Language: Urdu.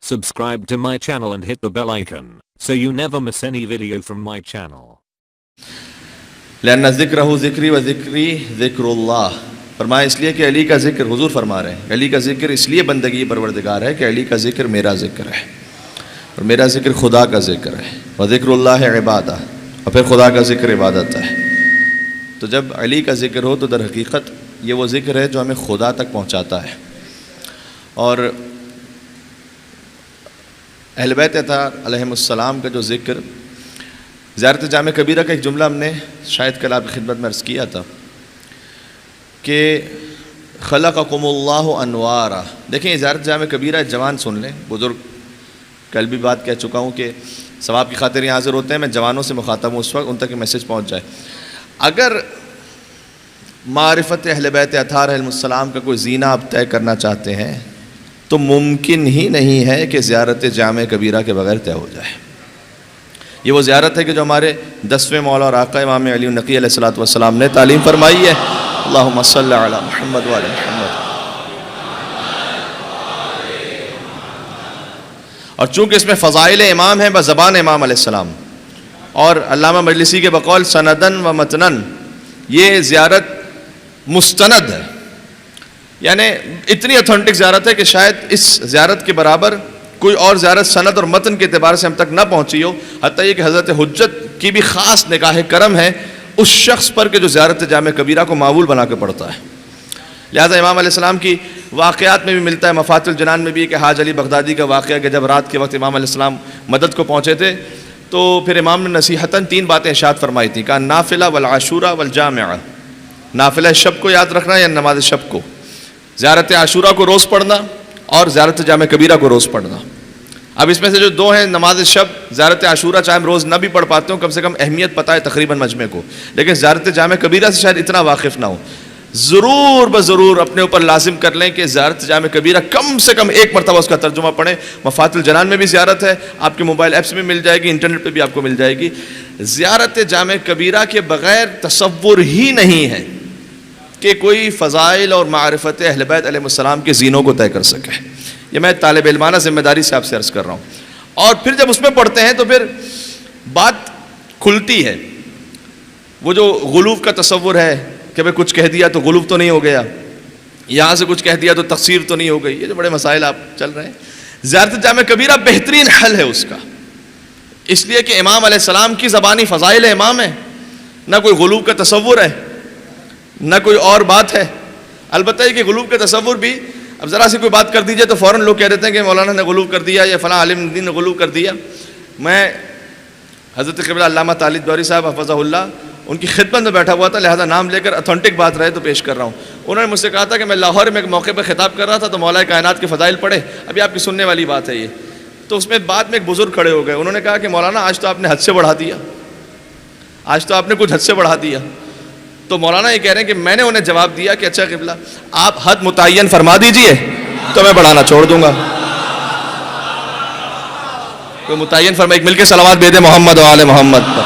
Subscribe to my channel and hit the bell icon so you never miss any video from my channel. لأن ذکرہ ذکری و ذکری ذکر اللہ، فرمایا اس لیے کہ علی کا ذکر، حضور فرما رہے ہیں علی کا ذکر اس لیے بندگی پروردگار ہے کہ علی کا ذکر میرا ذکر ہے اور میرا ذکر خدا کا ذکر ہے، و ذکر اللہ عبادہ، اور پھر خدا کا ذکر عبادت ہے۔ تو جب علی کا ذکر ہو تو در حقیقت یہ وہ ذکر ہے جو ہمیں خدا تک پہنچاتا ہے۔ اور اہل بیت اطہار علیہم السلام کا جو ذکر، زیارت جامع کبیرہ کا ایک جملہ ہم نے شاید کل آپ کی خدمت میں عرض کیا تھا کہ خلقکم اللہ انوارا۔ دیکھیں یہ زیارت جامع کبیرہ جوان سن لیں، بزرگ کل بھی بات کہہ چکا ہوں کہ ثواب کی خاطر یہاں حاضر ہوتے ہیں، میں جوانوں سے مخاطب ہوں اس وقت، ان تک یہ میسج پہنچ جائے۔ اگر معرفت اہل بیت اطہار علیہم السلام کا کوئی زینہ آپ طے کرنا چاہتے ہیں تو ممکن ہی نہیں ہے کہ زیارت جامع کبیرہ کے بغیر طے ہو جائے۔ یہ وہ زیارت ہے کہ جو ہمارے 10ویں مولا اور آقا امام علی النقی علیہ الصلوۃ والسلام نے تعلیم فرمائی ہے۔ اللہم صلی علی محمد وعلی محمد۔ اور چونکہ اس میں فضائل امام ہیں بزبان امام علیہ السلام، اور علامہ مجلسی کے بقول سندن و متنن، یہ زیارت مستند ہے، یعنی اتنی اتھینٹک زیارت ہے کہ شاید اس زیارت کے برابر کوئی اور زیارت سند اور متن کے اعتبار سے ہم تک نہ پہنچی ہو، حتیٰ یہ کہ حضرت حجت کی بھی خاص نگاہ کرم ہے اس شخص پر کہ جو زیارت جامع کبیرہ کو معمول بنا کے پڑھتا ہے۔ لہذا امام علیہ السلام کی واقعات میں بھی ملتا ہے، مفاتح الجنان میں بھی کہ حاج علی بغدادی کا واقعہ کہ جب رات کے وقت امام علیہ السلام مدد کو پہنچے تھے تو پھر امام نے نصیحتاً 3 باتیں ارشاد فرمائی تھیں، کہا نافلہ والعاشورہ والجامعہ، نافلہ شب کو یاد رکھنا یا نماز شب کو، زیارت عاشورہ کو روز پڑھنا اور زیارت جامع کبیرہ کو روز پڑھنا۔ اب اس میں سے جو 2 ہیں، نماز شب، زیارت عاشورہ چاہے ہم روز نہ بھی پڑھ پاتے ہوں، کم سے کم اہمیت پتہ ہے تقریباً مجمع کو، لیکن زیارت جامع کبیرہ سے شاید اتنا واقف نہ ہو۔ ضرور بضرور اپنے اوپر لازم کر لیں کہ زیارت جامع کبیرہ کم سے کم 1 مرتبہ اس کا ترجمہ پڑھیں۔ مفاتح الجنان میں بھی زیارت ہے، آپ کے موبائل ایپس میں مل جائے گی، انٹرنیٹ پہ بھی آپ کو مل جائے گی۔ زیارت جامع کبیرہ کے بغیر تصور ہی نہیں ہے کہ کوئی فضائل اور معرفت اہل بیت علیہ السلام کے زینوں کو طے کر سکے۔ یہ میں طالب علمانہ ذمہ داری سے آپ سے عرض کر رہا ہوں۔ اور پھر جب اس میں پڑھتے ہیں تو پھر بات کھلتی ہے، وہ جو غلو کا تصور ہے کہ بھئی کچھ کہہ دیا تو غلو تو نہیں ہو گیا، یہاں سے کچھ کہہ دیا تو تقصیر تو نہیں ہو گئی، یہ جو بڑے مسائل آپ چل رہے ہیں، زیارت جامع کبیرہ بہترین حل ہے اس کا، اس لیے کہ امام علیہ السلام کی زبانی فضائل امام ہے، نہ کوئی غلو کا تصور ہے نہ کوئی اور بات ہے۔ البتہ یہ کہ غلو کا تصور بھی، اب ذرا سی کوئی بات کر دیجئے تو فوراً لوگ کہہ دیتے ہیں کہ مولانا نے غلو کر دیا یا فلاں عالم دین نے غلو کر دیا۔ میں حضرت قبلہ علامہ طالب دوری صاحب حفظہ اللہ، ان کی خدمت میں بیٹھا ہوا تھا، لہذا نام لے کر اتھینٹک بات رہے تو پیش کر رہا ہوں۔ انہوں نے مجھ سے کہا تھا کہ میں لاہور میں ایک موقع پہ خطاب کر رہا تھا تو مولا کائنات کے فضائل پڑھے، ابھی آپ کی سننے والی بات ہے یہ، تو اس میں بعد میں ایک بزرگ کھڑے ہو گئے، انہوں نے کہا کہ مولانا آج تو آپ نے حد سے بڑھا دیا، آج تو آپ نے کچھ حد سے بڑھا دیا۔ تو مولانا یہ کہہ رہے ہیں کہ میں نے انہیں جواب دیا کہ اچھا قبلہ آپ حد متعین فرما دیجئے تو میں بڑھانا چھوڑ دوں گا۔ کوئی متعین فرمائے، ایک مل کے صلوات بھیجے محمد و آل محمد پر۔